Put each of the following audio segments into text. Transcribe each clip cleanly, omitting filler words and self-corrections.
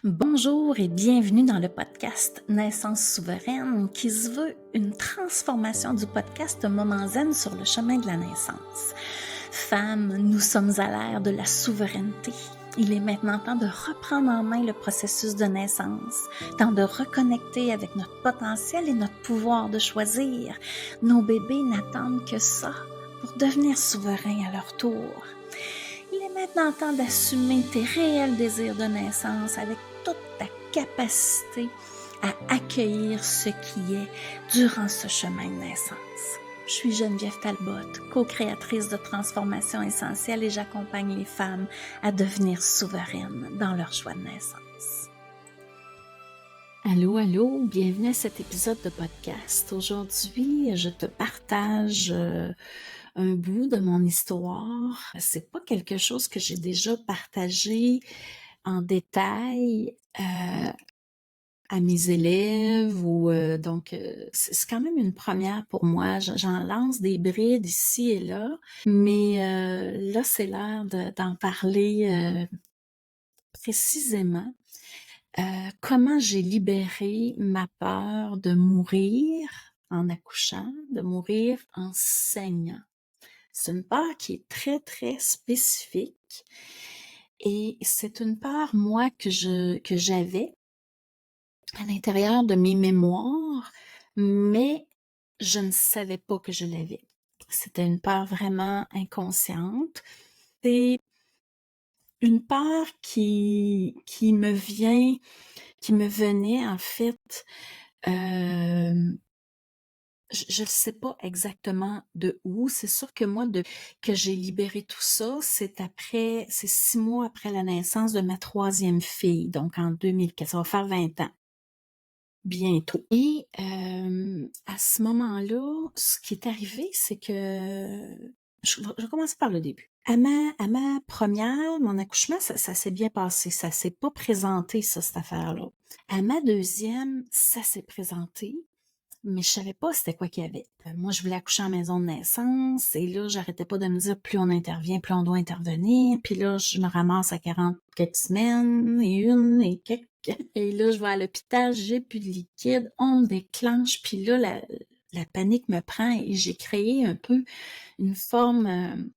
Bonjour et bienvenue dans le podcast Naissance souveraine qui se veut une transformation du podcast Moment Zen sur le chemin de la naissance. Femmes, nous sommes à l'ère de la souveraineté. Il est maintenant temps de reprendre en main le processus de naissance, temps de reconnecter avec notre potentiel et notre pouvoir de choisir. Nos bébés n'attendent que ça pour devenir souverains à leur tour. Il est maintenant temps d'assumer tes réels désirs de naissance avec toute ta capacité à accueillir ce qui est durant ce chemin de naissance. Je suis Geneviève Talbot, co-créatrice de Transformation Essentielle et j'accompagne les femmes à devenir souveraines dans leur choix de naissance. Allô, allô, bienvenue à cet épisode de podcast. Aujourd'hui, je te partage un bout de mon histoire. C'est pas quelque chose que j'ai déjà partagé en détail à mes élèves ou donc c'est quand même une première pour moi. J'en lance des brides ici et là, mais là c'est l'heure d'en parler précisément. Comment j'ai libéré ma peur de mourir en accouchant, de mourir en saignant. C'est une peur qui est très, très spécifique et c'est une peur, moi, que j'avais à l'intérieur de mes mémoires, mais je ne savais pas que je l'avais. C'était une peur vraiment inconsciente. C'est une peur qui me venait en fait, je ne sais pas exactement de où. C'est sûr que moi, que j'ai libéré tout ça, c'est 6 mois après la naissance de ma troisième fille, donc en 2004. Ça va faire 20 ans, bientôt. Et à ce moment-là, ce qui est arrivé, c'est que je vais commencer par le début. À ma première, mon accouchement, ça s'est bien passé. Ça s'est pas présenté, ça, cette affaire-là. À ma deuxième, ça s'est présenté. Mais je savais pas c'était quoi qu'il y avait. Moi, je voulais accoucher en maison de naissance et là, j'arrêtais pas de me dire plus on intervient, plus on doit intervenir. Puis là, je me ramasse à 40 quelques semaines et quelques. Et là, je vais à l'hôpital, j'ai plus de liquide, on me déclenche. Puis là, la panique me prend et j'ai créé un peu une forme,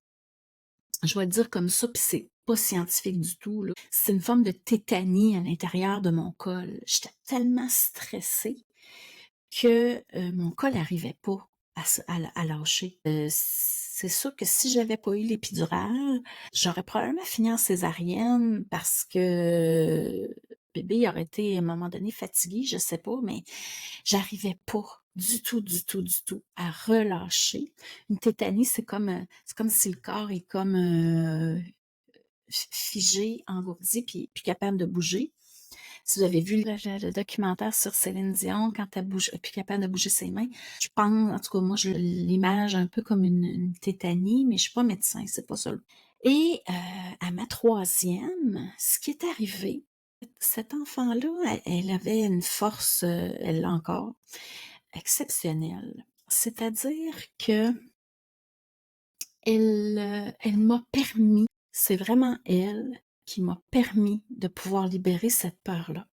je vais le dire comme ça, puis c'est pas scientifique du tout, là. C'est une forme de tétanie à l'intérieur de mon col. J'étais tellement stressée que mon col n'arrivait pas à lâcher. C'est sûr que si j'avais pas eu l'épidurale, j'aurais probablement fini en césarienne parce que bébé aurait été à un moment donné fatigué, je sais pas, mais j'arrivais pas du tout à relâcher. Une tétanie, c'est comme si le corps est comme figé, engourdi, puis capable de bouger. Si vous avez vu le documentaire sur Céline Dion, quand elle bouge, plus capable de bouger ses mains, je pense, en tout cas, moi, je l'image un peu comme une tétanie, mais je suis pas médecin, c'est pas ça. Et à ma troisième, ce qui est arrivé, cette enfant-là, elle avait une force, elle l'a encore, exceptionnelle. C'est-à-dire que elle m'a permis, c'est vraiment elle qui m'a permis de pouvoir libérer cette peur-là.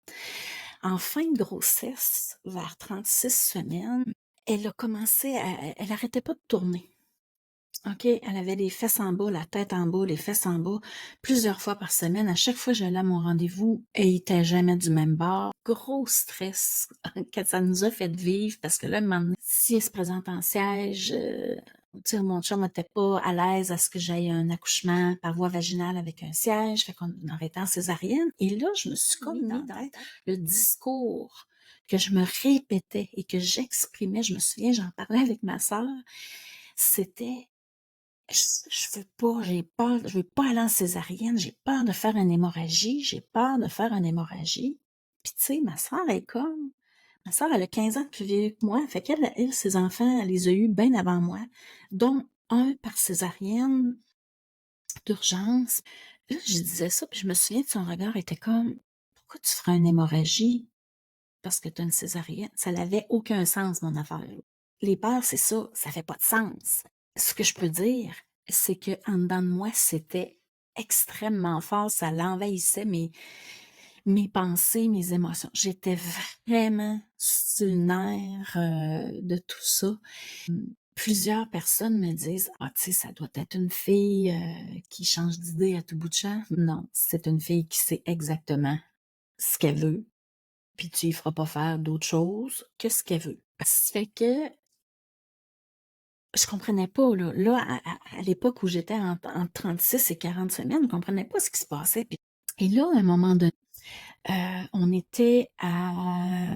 En fin de grossesse, vers 36 semaines, elle a commencé elle arrêtait pas de tourner. OK? Elle avait les fesses en bas, la tête en bas, les fesses en bas, plusieurs fois par semaine. À chaque fois que j'allais à mon rendez-vous, elle était jamais du même bord. Gros stress que ça nous a fait vivre parce que là, maintenant, si elle se présente en siège, mon chum n'était pas à l'aise à ce que j'aille un accouchement par voie vaginale avec un siège, fait qu'on aurait été en césarienne. Et là, je me suis comme mis dans la tête le discours que je me répétais et que j'exprimais. Je me souviens, j'en parlais avec ma sœur. C'était je veux pas, j'ai peur, je veux pas aller en césarienne, j'ai peur de faire une hémorragie, j'ai peur de faire une hémorragie. Puis tu sais, ma sœur, elle a 15 ans de plus vieux que moi, fait qu'elle, ses enfants, elle les a eus bien avant moi, dont un par césarienne d'urgence. Là, je disais ça, puis je me souviens de son regard était comme, pourquoi tu feras une hémorragie parce que tu as une césarienne? Ça n'avait aucun sens, mon affaire. Les peurs, c'est ça fait pas de sens. Ce que je peux dire, c'est que en dedans de moi, c'était extrêmement fort, ça l'envahissait mes pensées, mes émotions. J'étais vraiment sur le nerf, de tout ça. Plusieurs personnes me disent: «Ah, tu sais, ça doit être une fille, qui change d'idée à tout bout de champ». Non, c'est une fille qui sait exactement ce qu'elle veut, puis tu y feras pas faire d'autre chose que ce qu'elle veut. Ça fait que je comprenais pas, là. Là, à l'époque où j'étais entre 36 et 40 semaines, je comprenais pas ce qui se passait. Et là, à un moment donné, on était à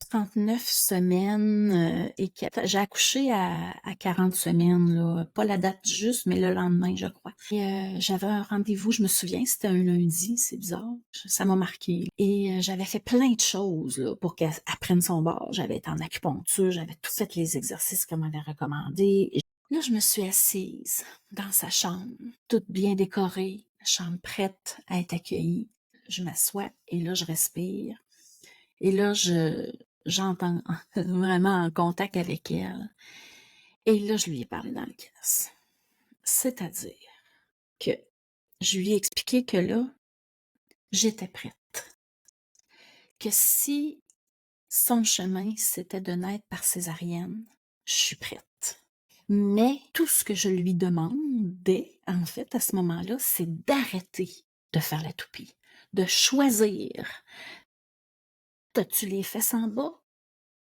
39 semaines, et j'ai accouché à 40 semaines, là. Pas la date juste, mais le lendemain, je crois. Et j'avais un rendez-vous, je me souviens, c'était un lundi, c'est bizarre. Ça m'a marqué. Et j'avais fait plein de choses là, pour qu'elle prenne son bord. J'avais été en acupuncture, j'avais tout fait les exercices qu'elle m'avait recommandés. Et là, je me suis assise dans sa chambre, toute bien décorée, la chambre prête à être accueillie. Je m'assois et là, je respire. Et là, j'entends vraiment en contact avec elle. Et là, je lui ai parlé dans le caisse. C'est-à-dire que je lui ai expliqué que là, j'étais prête. Que si son chemin, c'était de naître par césarienne, je suis prête. Mais tout ce que je lui demandais, en fait, à ce moment-là, c'est d'arrêter de faire la toupie, de choisir. T'as-tu les fesses en bas?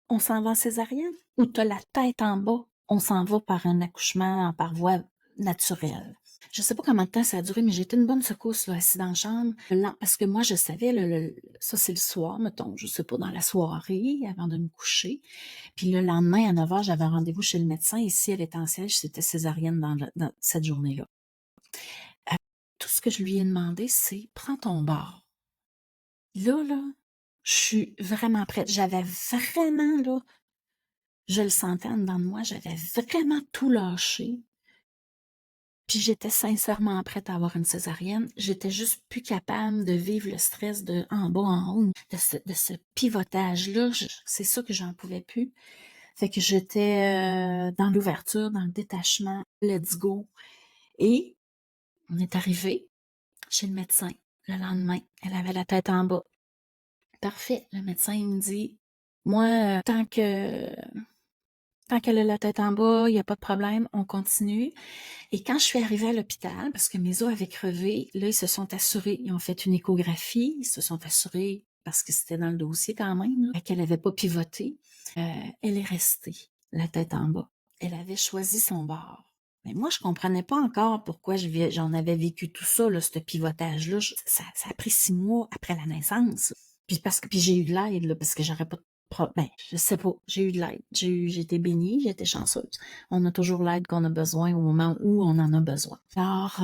On s'en va en césarienne? Ou t'as la tête en bas? On s'en va par un accouchement par voie naturelle. Je sais pas combien de temps ça a duré, mais j'étais une bonne secousse, là, assise dans la chambre. Parce que moi, je savais, ça c'est le soir, mettons, je sais pas, dans la soirée, avant de me coucher. Puis le lendemain, à 9h, j'avais un rendez-vous chez le médecin. Et si elle était en siège, c'était césarienne dans cette journée-là. Tout ce que je lui ai demandé, c'est prends ton bord. Là, je suis vraiment prête. J'avais vraiment, là, je le sentais en dedans de moi, j'avais vraiment tout lâché. Puis j'étais sincèrement prête à avoir une césarienne. J'étais juste plus capable de vivre le stress de en bas, en haut, de ce pivotage-là. C'est ça que j'en pouvais plus. Fait que j'étais dans l'ouverture, dans le détachement. Let's go. Et on est arrivé chez le médecin le lendemain. Elle avait la tête en bas. Parfait. Le médecin, il me dit, moi, tant qu'elle a la tête en bas, il n'y a pas de problème, on continue. Et quand je suis arrivée à l'hôpital, parce que mes os avaient crevé, là, ils se sont assurés, ils ont fait une échographie, ils se sont assurés, parce que c'était dans le dossier quand même, qu'elle n'avait pas pivoté. Elle est restée, la tête en bas. Elle avait choisi son bord. Mais moi, je comprenais pas encore pourquoi j'en avais vécu tout ça, là, ce pivotage-là. Ça a pris 6 mois après la naissance. Puis j'ai eu de l'aide, là, parce que j'aurais pas ben, je sais pas, j'ai eu de l'aide. J'ai été bénie, j'ai été chanceuse. On a toujours l'aide qu'on a besoin au moment où on en a besoin. Alors,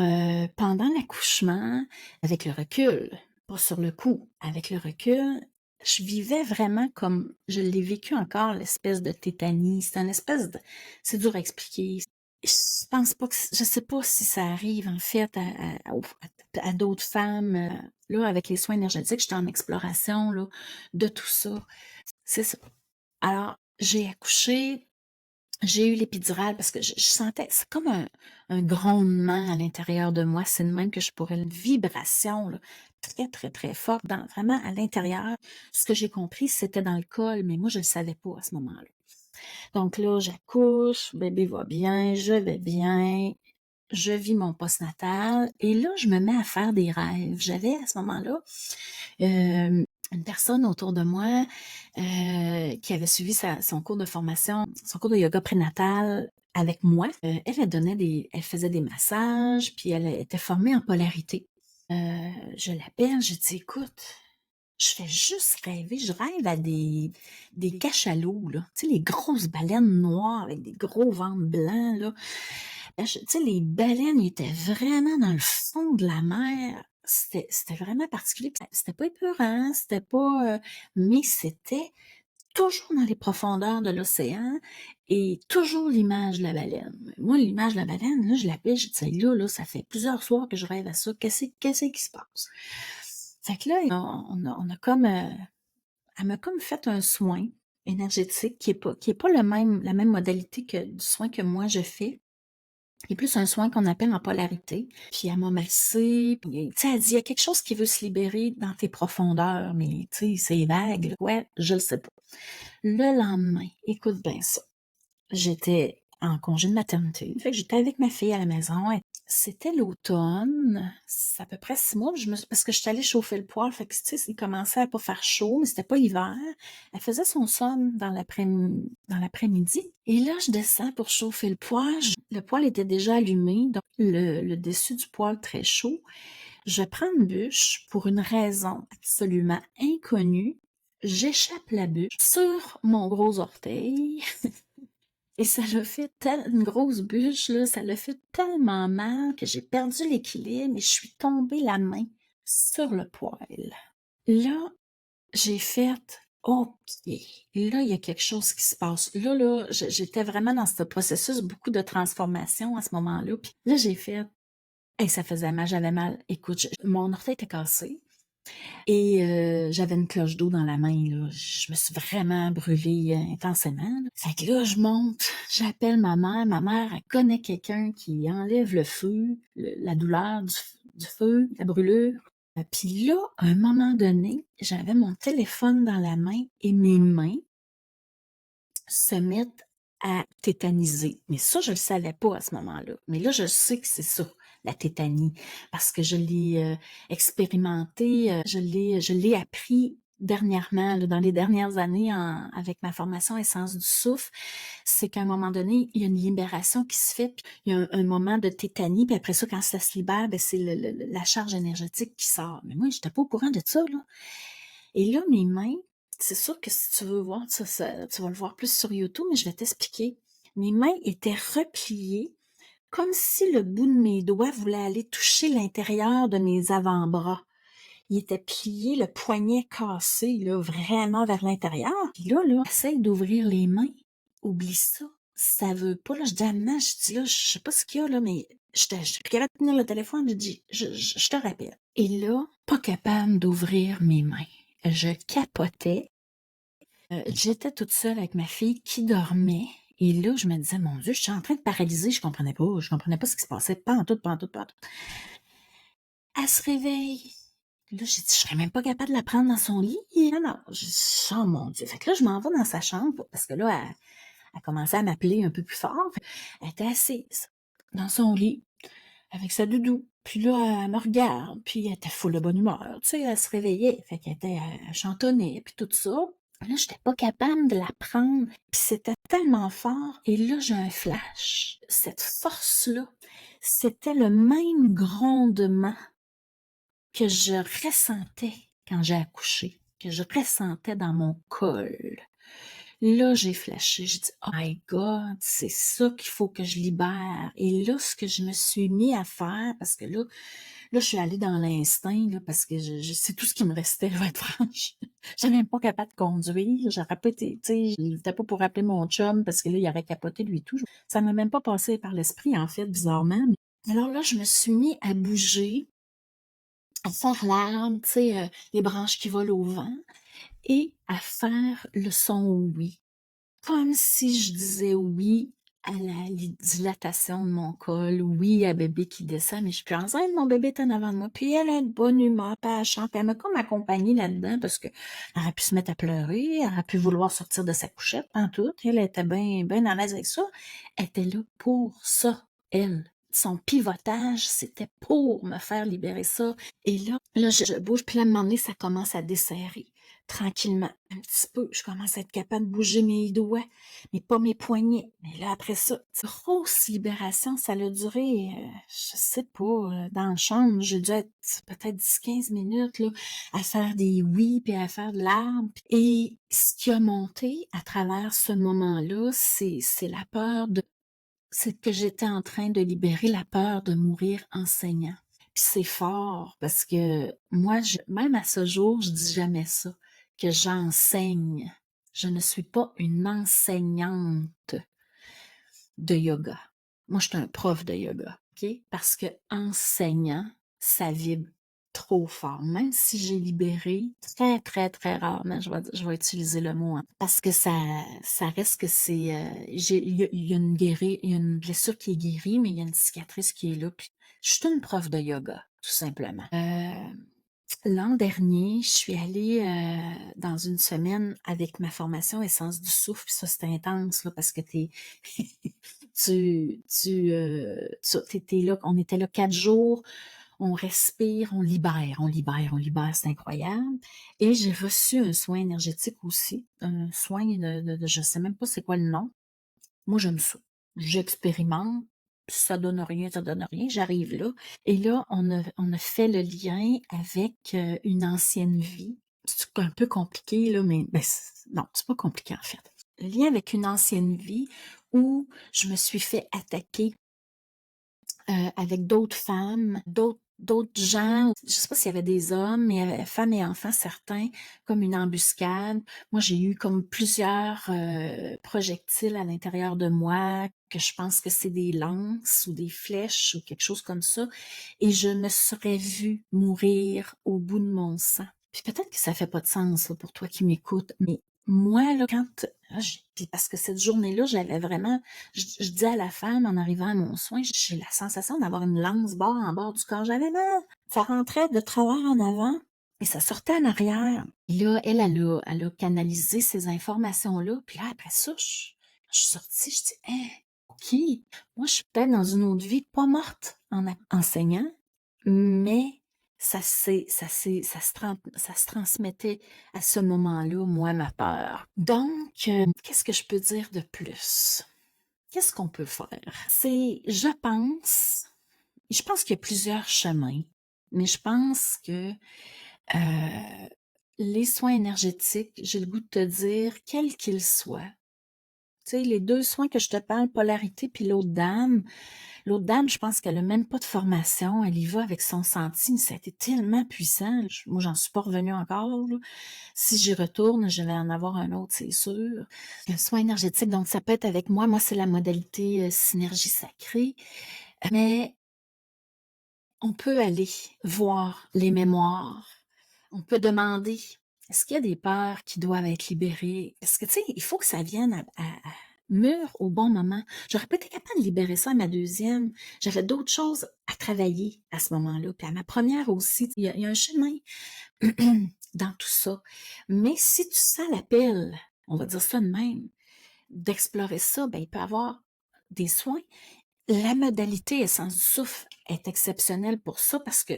pendant l'accouchement, avec le recul, pas sur le coup, avec le recul, je vivais vraiment comme je l'ai vécu encore, l'espèce de tétanie. C'est une espèce de... C'est dur à expliquer. Je pense pas que... Je sais pas si ça arrive, en fait, à d'autres femmes. Là, avec les soins énergétiques, j'étais en exploration, là, de tout ça. C'est ça. Alors, j'ai accouché, j'ai eu l'épidurale parce que je sentais, c'est comme un grondement à l'intérieur de moi. C'est de même que je pourrais, une vibration là, très, très, très forte, vraiment à l'intérieur. Ce que j'ai compris, c'était dans le col, mais moi, je ne le savais pas à ce moment-là. Donc là, j'accouche, bébé va bien, je vais bien, je vis mon postnatal. Et là, je me mets à faire des rêves. J'avais à ce moment-là une personne autour de moi qui avait suivi son cours de formation, son cours de yoga prénatal avec moi. Elle faisait des massages, puis elle était formée en polarité. Je l'appelle, je dis, écoute, je fais juste rêver, je rêve à des cachalots, là. Tu sais, les grosses baleines noires avec des gros ventres blancs, là. Tu sais, les baleines étaient vraiment dans le fond de la mer. C'était vraiment particulier. C'était pas épeurant, c'était pas... mais c'était toujours dans les profondeurs de l'océan et toujours l'image de la baleine. Moi, l'image de la baleine, là, je l'appelle, je dis, là, ça fait plusieurs soirs que je rêve à ça. Qu'est-ce qui se passe? Fait que là, on a comme... elle m'a comme fait un soin énergétique qui est pas la même modalité que du soin que moi je fais. qui est plus un soin qu'on appelle en polarité. Puis elle m'a massé, puis tu sais, elle dit: «Il y a quelque chose qui veut se libérer dans tes profondeurs», mais tu sais, c'est vague, là. Ouais, je le sais pas. Le lendemain, écoute bien ça, j'étais en congé de maternité, fait que j'étais avec ma fille à la maison. C'était l'automne, c'est à peu près 6 mois, parce que j'étais allée chauffer le poêle, fait que tu sais, il commençait à pas faire chaud, mais c'était pas hiver. Elle faisait son somme dans l'après-midi. Et là, je descends pour chauffer le poêle. Le poêle était déjà allumé, donc le dessus du poêle très chaud. Je prends une bûche pour une raison absolument inconnue. J'échappe la bûche sur mon gros orteil. Et ça l'a fait une grosse bûche, là, ça l'a fait tellement mal que j'ai perdu l'équilibre et je suis tombée la main sur le poêle. Là, j'ai fait OK. Là, il y a quelque chose qui se passe. Là, j'étais vraiment dans ce processus, beaucoup de transformation à ce moment-là. Puis là, j'ai fait, hey, ça faisait mal, j'avais mal. Écoute, mon orteil était cassé. Et j'avais une cloche d'eau dans la main, là. Je me suis vraiment brûlée intensément, là. Fait que là, je monte, j'appelle ma mère. Ma mère, elle connaît quelqu'un qui enlève le feu, la douleur du feu, la brûlure. Puis là, à un moment donné, j'avais mon téléphone dans la main et mes mains se mettent à tétaniser. Mais ça, je le savais pas à ce moment-là. Mais là, je sais que c'est ça, la tétanie, parce que je l'ai expérimenté, je l'ai appris dernièrement, là, dans les dernières années, avec ma formation Essence du souffle. C'est qu'à un moment donné, il y a une libération qui se fait, puis il y a un moment de tétanie, puis après ça, quand ça se libère, ben, c'est la charge énergétique qui sort. Mais moi, j'étais pas au courant de ça, là. Et là, mes mains, c'est sûr que si tu veux voir ça, tu vas le voir plus sur YouTube, mais je vais t'expliquer. Mes mains étaient repliées comme si le bout de mes doigts voulait aller toucher l'intérieur de mes avant-bras. Il était plié, le poignet cassé, là, vraiment vers l'intérieur. Puis là, essaye d'ouvrir les mains. Oublie ça. Ça veut pas, là. Je dis à maman, je dis là, je sais pas ce qu'il y a, là, mais j'étais plus capable de tenir le téléphone. Je dis, je te rappelle. Et là, pas capable d'ouvrir mes mains. Je capotais. J'étais toute seule avec ma fille qui dormait. Et là, je me disais, mon Dieu, je suis en train de paralyser. Je comprenais pas ce qui se passait. Pas en tout, pas en tout, pas en tout. Elle se réveille. Là, j'ai dit, je serais même pas capable de la prendre dans son lit. Non, non. Je dis, oh mon Dieu. Fait que là, je m'en vais dans sa chambre parce que là, elle commençait à m'appeler un peu plus fort. Elle était assise dans son lit avec sa doudou. Puis là, elle me regarde, puis elle était full de bonne humeur. Tu sais, elle se réveillait. Fait qu'elle était, elle chantonnait, puis tout ça. Là, j'étais pas capable de la prendre. Puis c'était tellement fort. Et là, j'ai un flash. Cette force-là, c'était le même grondement que je ressentais quand j'ai accouché, que je ressentais dans mon col. Là, j'ai flashé, j'ai dit: «Oh my God, c'est ça qu'il faut que je libère» et là, ce que je me suis mis à faire, parce que là, je suis allée dans l'instinct, là, parce que c'est tout ce qui me restait, je vais être franche. J'étais même pas capable de conduire, j'aurais pas été, tu sais, j'étais pas pour appeler mon chum parce que là, il aurait capoté lui tout. Ça m'a même pas passé par l'esprit, en fait, bizarrement. Alors là, je me suis mis à bouger, à faire l'arbre, tu sais, les branches qui volent au vent et à faire le son oui. Comme si je disais oui à la dilatation de mon col, oui à bébé qui descend, mais je suis plus enceinte, mon bébé est en avant de moi. Puis elle a une bonne humeur, puis elle chante, puis elle m'a comme accompagnée là-dedans parce que elle aurait pu se mettre à pleurer, elle aurait pu vouloir sortir de sa couchette, en tout. Elle était bien, bien à l'aise avec ça. Elle était là pour ça, elle. Son pivotage, c'était pour me faire libérer ça. Et là, je bouge, puis là, à un moment donné, ça commence à desserrer tranquillement, un petit peu. Je commence à être capable de bouger mes doigts, mais pas mes poignets. Mais là, après ça, grosse libération, ça a duré, je sais pas, dans la chambre, j'ai dû être peut-être 10-15 minutes, là, à faire des oui, puis à faire de l'arbre. Et ce qui a monté à travers ce moment-là, c'est la peur c'est que j'étais en train de libérer la peur de mourir enseignant. Puis c'est fort parce que moi, même à ce jour, je dis jamais ça, que j'enseigne. Je ne suis pas une enseignante de yoga. Moi, je suis un prof de yoga, OK? Parce que enseignant, ça vibre trop fort. Même si j'ai libéré, très, très, très rarement, je vais utiliser le mot, hein, parce que ça reste que c'est, il y a il y a une blessure qui est guérie, mais il y a une cicatrice qui est là. Puis, je suis une prof de yoga, tout simplement. L'an dernier, je suis allée dans une semaine avec ma formation Essence du souffle. Puis ça, c'était intense là, parce que t'étais là, on était là 4 jours, on respire, on libère, on libère, on libère, c'est incroyable. Et j'ai reçu un soin énergétique aussi, un soin je sais même pas c'est quoi le nom. Moi, j'aime ça. J'expérimente, ça donne rien, ça donne rien. J'arrive là. Et là, on a fait le lien avec une ancienne vie. C'est un peu compliqué, là, mais non, c'est pas compliqué en fait. Le lien avec une ancienne vie où je me suis fait attaquer avec d'autres femmes, d'autres gens. Je sais pas s'il y avait des hommes, mais il y avait femmes et enfants certains, comme une embuscade. Moi, j'ai eu comme plusieurs projectiles à l'intérieur de moi, que je pense que c'est des lances ou des flèches ou quelque chose comme ça. Et je me serais vue mourir au bout de mon sang. Puis peut-être que ça fait pas de sens là, pour toi qui m'écoutes, mais moi, là, puis parce que cette journée-là, j'avais vraiment, je dis à la femme en arrivant à mon soin, j'ai la sensation d'avoir une lance bord en bord du corps. J'avais mal. Ça rentrait de travers en avant et ça sortait en arrière. Et là, elle a canalisé ces informations-là. Puis là, après ça, je suis sortie, je dis, hein, OK, moi, je suis peut-être dans une autre vie, pas morte en enseignant, mais ça se transmettait à ce moment-là, moi, ma peur. Donc, qu'est-ce que je peux dire de plus? Qu'est-ce qu'on peut faire? Je pense qu'il y a plusieurs chemins, mais je pense que les soins énergétiques, j'ai le goût de te dire, quels qu'ils soient, tu sais, les 2 soins que je te parle, polarité puis l'autre dame, je pense qu'elle a même pas de formation, elle y va avec son senti, mais ça a été tellement puissant. Moi, j'en suis pas revenue encore, là. Si j'y retourne, je vais en avoir un autre, c'est sûr. Un soin énergétique, donc ça peut être avec moi. Moi, c'est la modalité synergie sacrée. Mais on peut aller voir les mémoires. On peut demander, est-ce qu'il y a des peurs qui doivent être libérées? Est-ce que, tu sais, il faut que ça vienne à mûr au bon moment. J'aurais pas été capable de libérer ça à ma deuxième. J'avais d'autres choses à travailler à ce moment-là. Puis à ma première aussi, il y a un chemin dans tout ça. Mais si tu sens l'appel, on va dire ça de même, d'explorer ça, ben, il peut y avoir des soins. La modalité essence du souffle est exceptionnelle pour ça parce que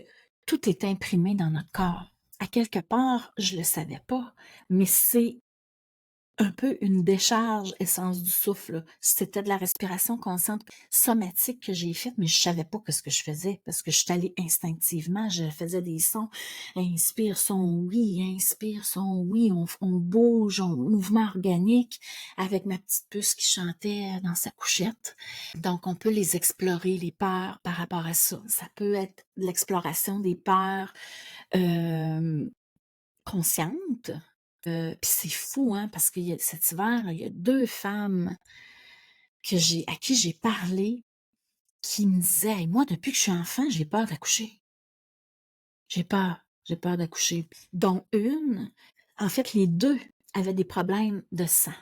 tout est imprimé dans notre corps. À quelque part, je le savais pas, mais c'est un peu une décharge essence du souffle, là. C'était de la respiration consciente somatique que j'ai faite, mais je savais pas ce que je faisais parce que je suis allée instinctivement, je faisais des sons. Inspire, son oui, on bouge, on mouvement organique avec ma petite puce qui chantait dans sa couchette. Donc, on peut les explorer, les peurs par rapport à ça. Ça peut être l'exploration des peurs conscientes. Puis c'est fou, hein, parce qu'il y a cet hiver, il y a 2 femmes à qui j'ai parlé, qui me disaient: «Hey, moi, depuis que je suis enfant, j'ai peur d'accoucher. J'ai peur d'accoucher». Dont une, en fait, les 2 avaient des problèmes de sang.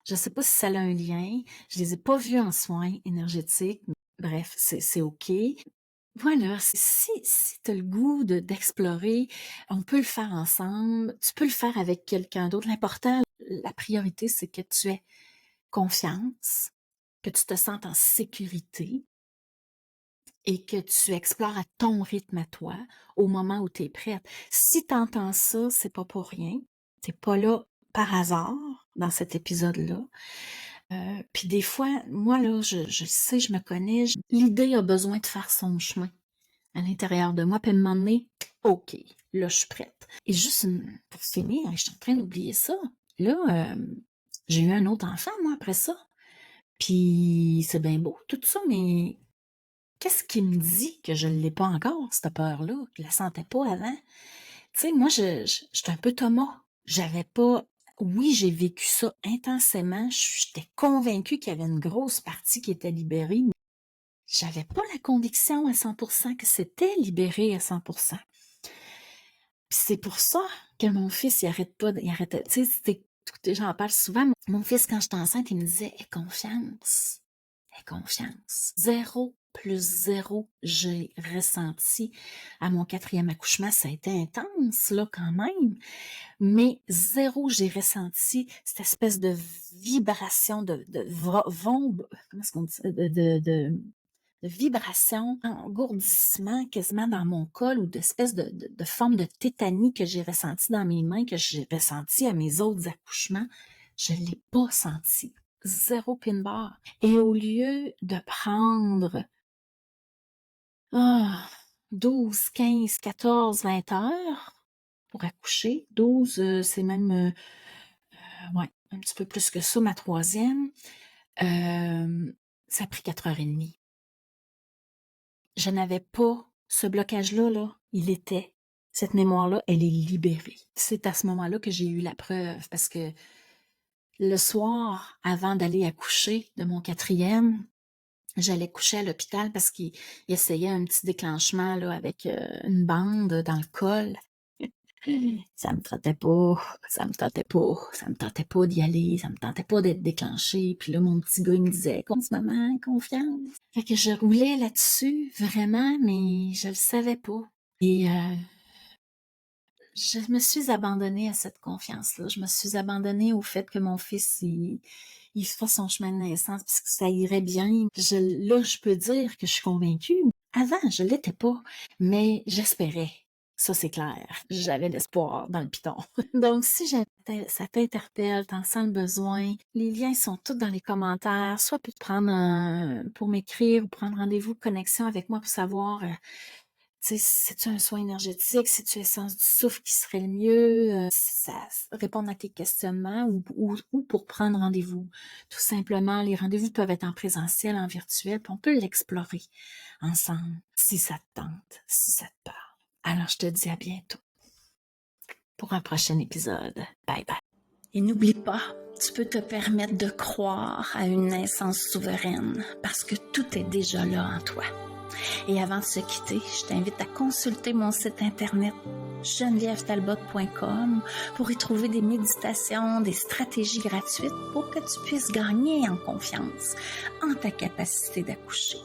Je sais pas si ça a un lien, je les ai pas vues en soins énergétiques, bref, c'est OK. Voilà, si tu as le goût d'explorer, on peut le faire ensemble, tu peux le faire avec quelqu'un d'autre. L'important, la priorité, c'est que tu aies confiance, que tu te sentes en sécurité et que tu explores à ton rythme à toi, au moment où tu es prête. Si tu entends ça, c'est pas pour rien. Tu pas là par hasard dans cet épisode-là. Puis des fois, moi, là, je sais, je me connais, l'idée a besoin de faire son chemin à l'intérieur de moi, puis me donné, OK, là, je suis prête. Et juste pour finir, je suis en train d'oublier ça. Là, j'ai eu un autre enfant, moi, après ça. Puis c'est bien beau, tout ça, mais qu'est-ce qui me dit que je ne l'ai pas encore, cette peur-là, que je la sentais pas avant? Tu sais, moi, j'étais un peu Thomas. J'avais pas... Oui, j'ai vécu ça intensément. J'étais convaincue qu'il y avait une grosse partie qui était libérée, mais j'avais pas la conviction à 100% que c'était libéré à 100%. Puis c'est pour ça que mon fils, il arrêtait, tu sais, j'en parle souvent. Mon fils, quand j'étais enceinte, il me disait, aie confiance. Aie confiance. 0 plus 0, j'ai ressenti à mon 4e accouchement. Ça a été intense, là, quand même. Mais 0, j'ai ressenti cette espèce de vibration, comment est-ce qu'on dit ça? De vibration, engourdissement quasiment dans mon col ou d'espèce de forme de tétanie que j'ai ressenti dans mes mains, que j'ai ressenti à mes autres accouchements. Je l'ai pas senti. 0 pin bar. Et au lieu de prendre 12, 15, 14, 20 heures pour accoucher, 12, c'est même, ouais, un petit peu plus que ça, ma 3e, ça a pris 4h30. Je n'avais pas ce blocage-là, là, cette mémoire-là, elle est libérée. C'est à ce moment-là que j'ai eu la preuve, parce que le soir, avant d'aller accoucher de mon 4e, j'allais coucher à l'hôpital parce qu'il essayait un petit déclenchement là, avec une bande dans le col. Ça me tentait pas d'y aller, ça me tentait pas d'être déclenchée. Puis là, mon petit gars, il me disait, maman, confiance. Fait que je roulais là-dessus, vraiment, mais je le savais pas. Et je me suis abandonnée à cette confiance-là. Je me suis abandonnée au fait que mon fils, il fasse son chemin de naissance puisque ça irait bien. Là, je peux dire que je suis convaincue. Avant, je l'étais pas, mais j'espérais. Ça, c'est clair. J'avais l'espoir dans le piton. Donc, si ça t'interpelle, t'en sens le besoin, les liens sont tous dans les commentaires. Soit pour m'écrire ou prendre rendez-vous, connexion avec moi pour savoir, tu sais, c'est-tu un soin énergétique, c'est-tu essence du souffle qui serait le mieux, répondre à tes questionnements ou pour prendre rendez-vous. Tout simplement, les rendez-vous peuvent être en présentiel, en virtuel, puis on peut l'explorer ensemble si ça te tente, si ça te parle. Alors, je te dis à bientôt pour un prochain épisode. Bye bye. Et n'oublie pas, tu peux te permettre de croire à une naissance souveraine parce que tout est déjà là en toi. Et avant de se quitter, je t'invite à consulter mon site internet genevièvetalbot.com pour y trouver des méditations, des stratégies gratuites pour que tu puisses gagner en confiance en ta capacité d'accoucher.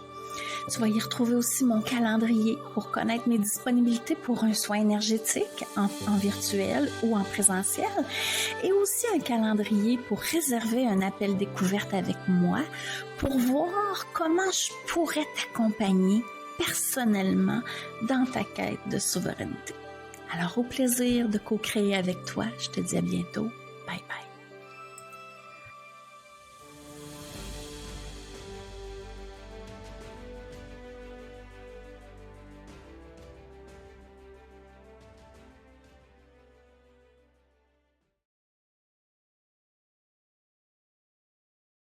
Tu vas y retrouver aussi mon calendrier pour connaître mes disponibilités pour un soin énergétique en virtuel ou en présentiel et aussi un calendrier pour réserver un appel découverte avec moi pour voir comment je pourrais t'accompagner personnellement dans ta quête de souveraineté. Alors, au plaisir de co-créer avec toi. Je te dis à bientôt. Bye bye.